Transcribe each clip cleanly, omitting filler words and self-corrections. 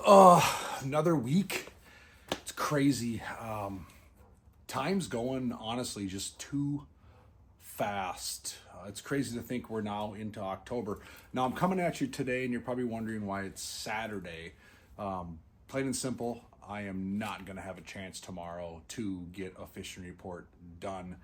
Another week. It's crazy. Time's going, honestly, just too fast. It's crazy to think we're now into October. Now, I'm coming at you today, and you're probably wondering why it's Saturday. Plain and simple, I am not going to have a chance tomorrow to get a fishing report done.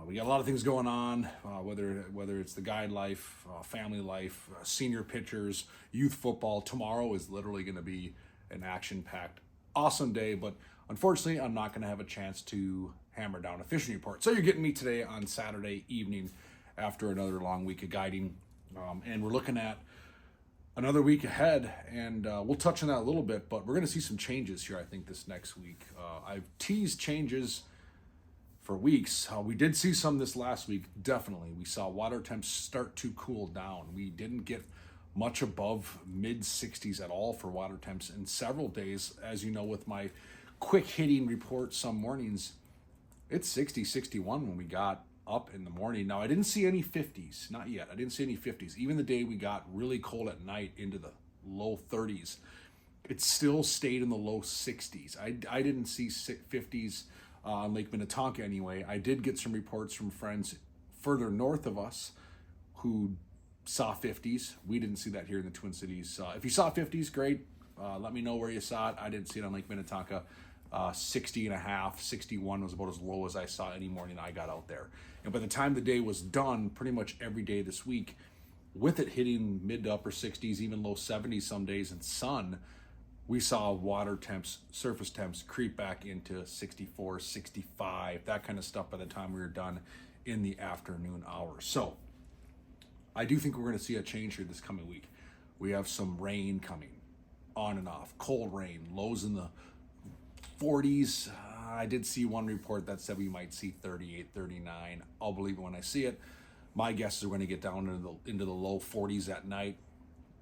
We got a lot of things going on, whether it's the guide life, family life, senior pitchers, youth football. Tomorrow is literally going to be an action-packed, awesome day, but unfortunately, I'm not going to have a chance to hammer down a fishing report. So you're getting me today on Saturday evening after another long week of guiding, and we're looking at another week ahead, and we'll touch on that a little bit, but we're going to see some changes here, I think, this next week. I've teased changes for weeks. We did see some this last week, definitely. We saw water temps start to cool down. We didn't get much above mid-60s at all for water temps in several days. As you know, with my quick hitting report some mornings, it's 60, 61 when we got up in the morning. Now, I didn't see any 50s, not yet. I didn't see any 50s. Even the day we got really cold at night into the low 30s, it still stayed in the low 60s. I didn't see 50s on Lake Minnetonka anyway. I did get some reports from friends further north of us who saw 50s. We didn't see that here in the Twin Cities. If you saw 50s, great. Let me know where you saw it. I didn't see it on Lake Minnetonka. 60 and a half, 61 was about as low as I saw any morning I got out there. And by the time the day was done, pretty much every day this week, with it hitting mid to upper 60s, even low 70s some days, and sun, we saw water temps, surface temps creep back into 64, 65, that kind of stuff by the time we were done in the afternoon hours. So I do think we're going to see a change here this coming week. We have some rain coming on and off, cold rain, lows in the 40s. I did see one report that said we might see 38, 39. I'll believe it when I see it. My guess is we're going to get down into the low 40s at night.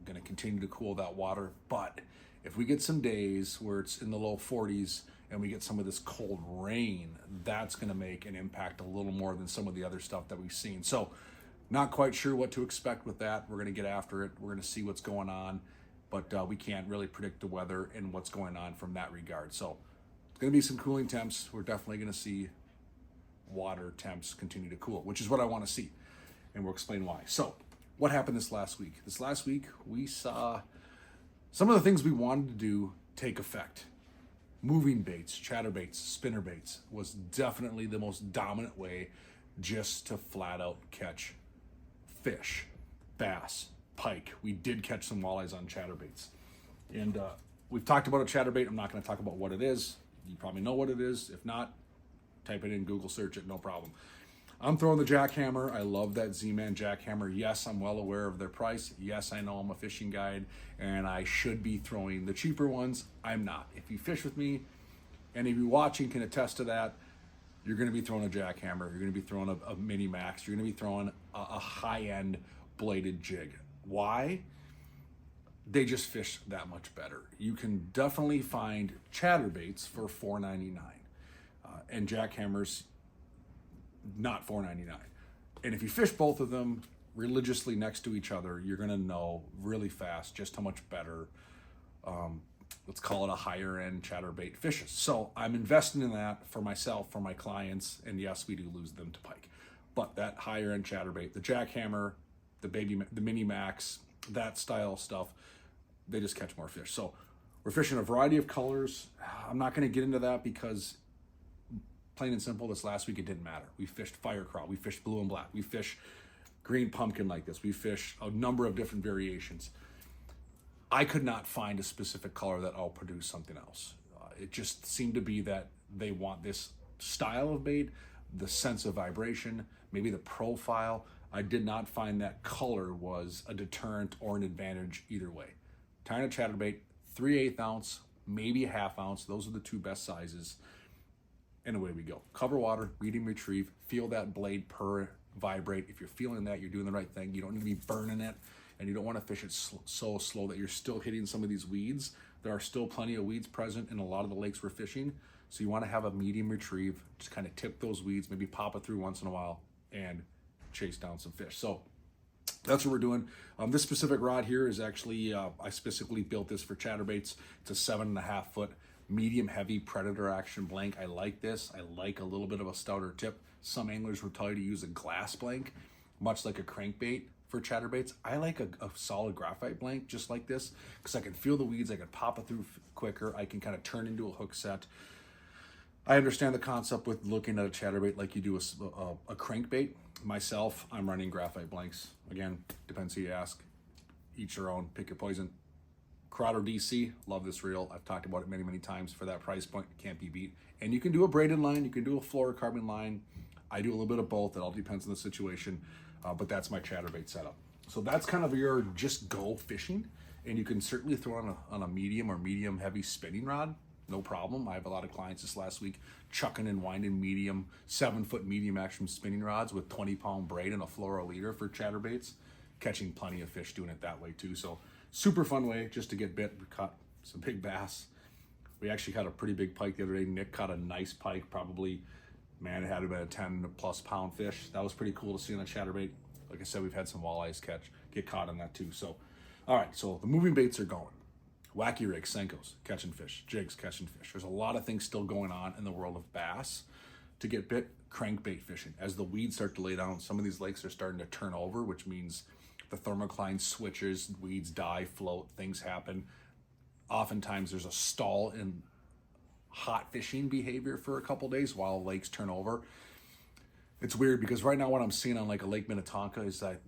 Going to continue to cool that water, but if we get some days where it's in the low 40s and we get some of this cold rain, that's going to make an impact a little more than some of the other stuff that we've seen. So not quite sure what to expect with that. We're going to get after it. We're going to see what's going on, but we can't really predict the weather and what's going on from that regard. So it's going to be some cooling temps. We're definitely going to see water temps continue to cool, which is what I want to see, and we'll explain why. So what happened this last week? This last week, we saw some of the things we wanted to do take effect. Moving baits, chatterbaits, spinner baits was definitely the most dominant way just to flat out catch fish, bass, pike. We did catch some walleyes on chatterbaits. And we've talked about a chatterbait. I'm not going to talk about what it is. You probably know what it is. If not, type it in, Google search it, no problem. I'm throwing the jackhammer. I love that Z-Man jackhammer. Yes, I'm well aware of their price. Yes, I know I'm a fishing guide, and I should be throwing the cheaper ones. I'm not. If you fish with me, any of you watching can attest to that, you're going to be throwing a jackhammer. You're going to be throwing a mini max. You're going to be throwing a high-end bladed jig. Why? They just fish that much better. You can definitely find chatterbaits for $4.99, and jackhammers not $4.99. And if you fish both of them religiously next to each other, you're going to know really fast just how much better, let's call it a higher end chatterbait fishes. So I'm investing in that for myself, for my clients, and yes, we do lose them to pike. But that higher end chatterbait, the jackhammer, the mini max, that style stuff, they just catch more fish. So we're fishing a variety of colors. I'm not going to get into that because plain and simple, this last week it didn't matter. We fished fire crawl, we fished blue and black, we fished green pumpkin like this, we fished a number of different variations. I could not find a specific color that all produced something else. It just seemed to be that they want this style of bait, the sense of vibration, maybe the profile. I did not find that color was a deterrent or an advantage either way. Tying a chatterbait, 3/8 ounce, maybe a half ounce. Those are the two best sizes. And away we go. Cover water, medium retrieve, feel that blade purr, vibrate. If you're feeling that, you're doing the right thing. You don't need to be burning it, and you don't want to fish it so slow that you're still hitting some of these weeds. There are still plenty of weeds present in a lot of the lakes we're fishing, so you want to have a medium retrieve, just kind of tip those weeds, maybe pop it through once in a while, and chase down some fish. So That's what we're doing. This specific rod here is actually, I specifically built this for chatterbaits. It's a 7.5 foot medium heavy predator action blank. I like this. I like a little bit of a stouter tip. Some anglers would tell you to use a glass blank, much like a crankbait for chatterbaits. I like a solid graphite blank just like this because I can feel the weeds. I can pop it through quicker. I can kind of turn into a hook set. I understand the concept with looking at a chatterbait like you do a crankbait. Myself, I'm running graphite blanks. Again, depends who you ask. Each their own, pick your poison. Corrado DC, love this reel. I've talked about it many, many times. For that price point, it can't be beat. And you can do a braided line, you can do a fluorocarbon line. I do a little bit of both. It all depends on the situation, but that's my chatterbait setup. So that's kind of your just go fishing. And you can certainly throw on a medium or medium heavy spinning rod. No problem. I have a lot of clients this last week chucking and winding medium, 7 foot medium action spinning rods with 20-pound braid and a fluoro leader for chatterbaits, catching plenty of fish doing it that way too. So super fun way just to get bit. We caught some big bass. We actually caught a pretty big pike the other day. Nick caught a nice pike, probably, man, it had to be a 10+ pound fish. That was pretty cool to see on a chatterbait. Like I said, we've had some walleyes get caught on that too. So, all right, so the moving baits are going. Wacky rigs, Senkos, catching fish, jigs, catching fish. There's a lot of things still going on in the world of bass to get bit. Crankbait fishing. As the weeds start to lay down, some of these lakes are starting to turn over, which means the thermocline switches, weeds die, float, things happen. Oftentimes there's a stall in hot fishing behavior for a couple days while lakes turn over. It's weird because right now what I'm seeing on like a Lake Minnetonka is that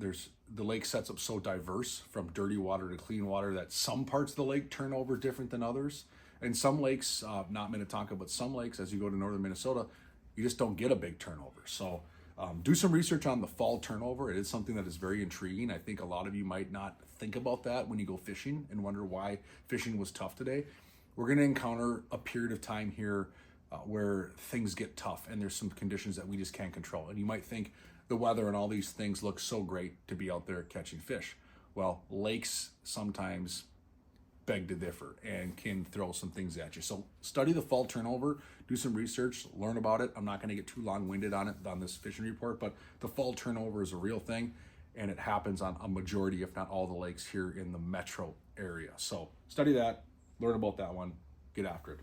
the lake sets up so diverse from dirty water to clean water that some parts of the lake turn over different than others. And some lakes, not Minnetonka, but some lakes, as you go to northern Minnesota, you just don't get a big turnover. So do some research on the fall turnover. It is something that is very intriguing. I think a lot of you might not think about that when you go fishing and wonder why fishing was tough today. We're going to encounter a period of time here where things get tough and there's some conditions that we just can't control. And you might think the weather and all these things look so great to be out there catching fish. Well, lakes sometimes beg to differ and can throw some things at you. So study the fall turnover, do some research, learn about it. I'm not going to get too long-winded on it on this fishing report, but the fall turnover is a real thing and it happens on a majority, if not all, the lakes here in the metro area. So study that, learn about that one, get after it.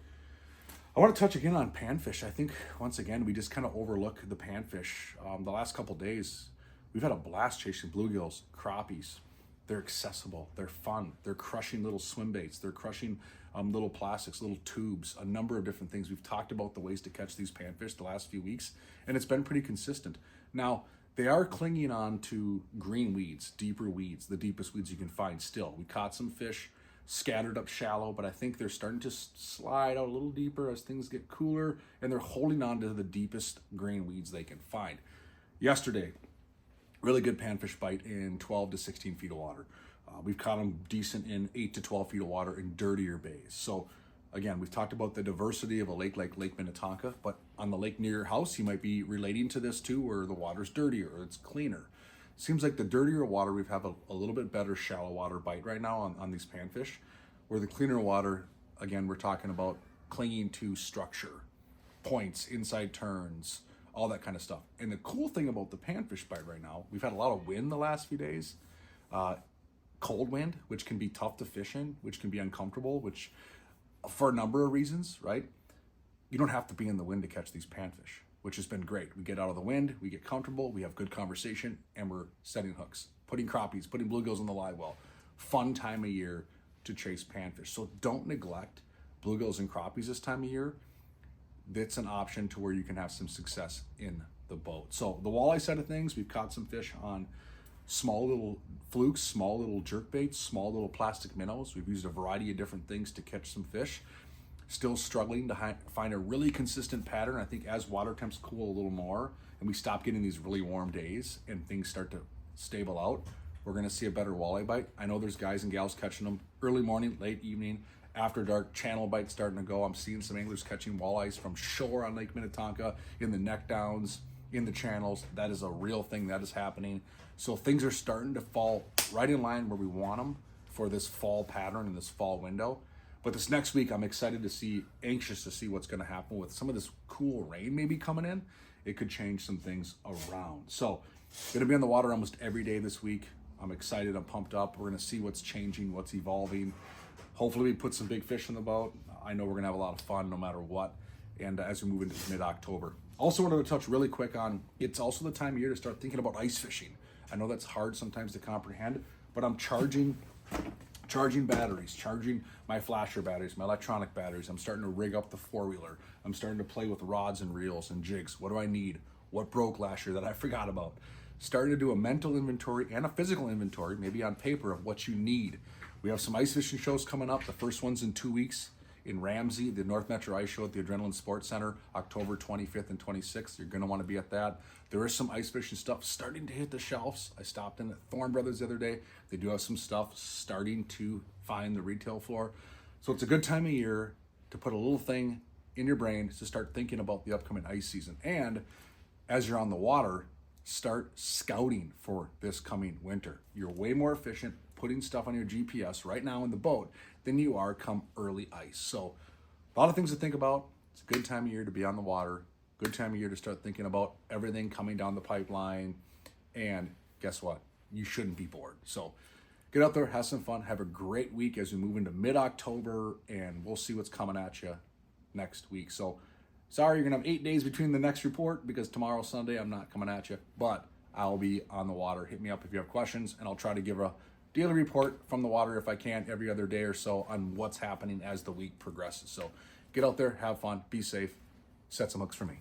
I want to touch again on panfish. I think, once again, we just kind of overlook the panfish. The last couple days, we've had a blast chasing bluegills, crappies. They're accessible, they're fun, they're crushing little swim baits, they're crushing little plastics, little tubes, a number of different things. We've talked about the ways to catch these panfish the last few weeks, and it's been pretty consistent. Now, they are clinging on to green weeds, deeper weeds, the deepest weeds you can find still. We caught some fish scattered up shallow, but I think they're starting to slide out a little deeper as things get cooler, and they're holding on to the deepest green weeds they can find. Yesterday, really good panfish bite in 12 to 16 feet of water. We've caught them decent in 8 to 12 feet of water in dirtier bays. So again, we've talked about the diversity of a lake like Lake Minnetonka, but on the lake near your house, you might be relating to this too, where the water's dirtier or it's cleaner. Seems like the dirtier water, we have a little bit better shallow water bite right now on these panfish, where the cleaner water, again, we're talking about clinging to structure, points, inside turns, all that kind of stuff. And the cool thing about the panfish bite right now, we've had a lot of wind the last few days, cold wind, which can be tough to fish in, which can be uncomfortable, which for a number of reasons, right? You don't have to be in the wind to catch these panfish, which has been great. We get out of the wind, we get comfortable, we have good conversation, and we're setting hooks, putting crappies, putting bluegills in the live well. Fun time of year to chase panfish. So don't neglect bluegills and crappies this time of year. That's an option to where you can have some success in the boat. So the walleye side of things, we've caught some fish on small little flukes, small little jerk baits, small little plastic minnows. We've used a variety of different things to catch some fish. Still struggling to find a really consistent pattern. I think as water temps cool a little more and we stop getting these really warm days and things start to stable out, we're gonna see a better walleye bite. I know there's guys and gals catching them early morning, late evening, after dark, channel bites starting to go. I'm seeing some anglers catching walleyes from shore on Lake Minnetonka, in the neck downs, in the channels. That is a real thing that is happening. So things are starting to fall right in line where we want them for this fall pattern and this fall window. But this next week, I'm excited to see, anxious to see what's going to happen with some of this cool rain maybe coming in. It could change some things around. So, going to be on the water almost every day this week. I'm excited, I'm pumped up. We're gonna see what's changing, what's evolving. Hopefully we put some big fish in the boat. I know we're gonna have a lot of fun no matter what. And as we move into mid-October. Also wanted to touch really quick on, it's also the time of year to start thinking about ice fishing. I know that's hard sometimes to comprehend, but I'm charging batteries, charging my flasher batteries, my electronic batteries. I'm starting to rig up the four-wheeler. I'm starting to play with rods and reels and jigs. What do I need? What broke last year that I forgot about? Starting to do a mental inventory and a physical inventory, maybe on paper, of what you need. We have some ice fishing shows coming up. The first one's in 2 weeks in Ramsey, the North Metro Ice Show at the Adrenaline Sports Center, October 25th and 26th. You're gonna wanna be at that. There is some ice fishing stuff starting to hit the shelves. I stopped in at Thorne Brothers the other day. They do have some stuff starting to find the retail floor. So it's a good time of year to put a little thing in your brain to start thinking about the upcoming ice season. And as you're on the water, start scouting for this coming winter. You're way more efficient putting stuff on your GPS right now in the boat than you are come early ice. So a lot of things to think about. It's a good time of year to be on the water. Good time of year to start thinking about everything coming down the pipeline. And guess what? You shouldn't be bored. So get out there, have some fun, have a great week as we move into mid-October, and we'll see what's coming at you next week. So sorry, you're gonna have 8 days between the next report because tomorrow, Sunday, I'm not coming at you, but I'll be on the water. Hit me up if you have questions, and I'll try to give a daily report from the water if I can every other day or so on what's happening as the week progresses. So get out there, have fun, be safe, set some hooks for me.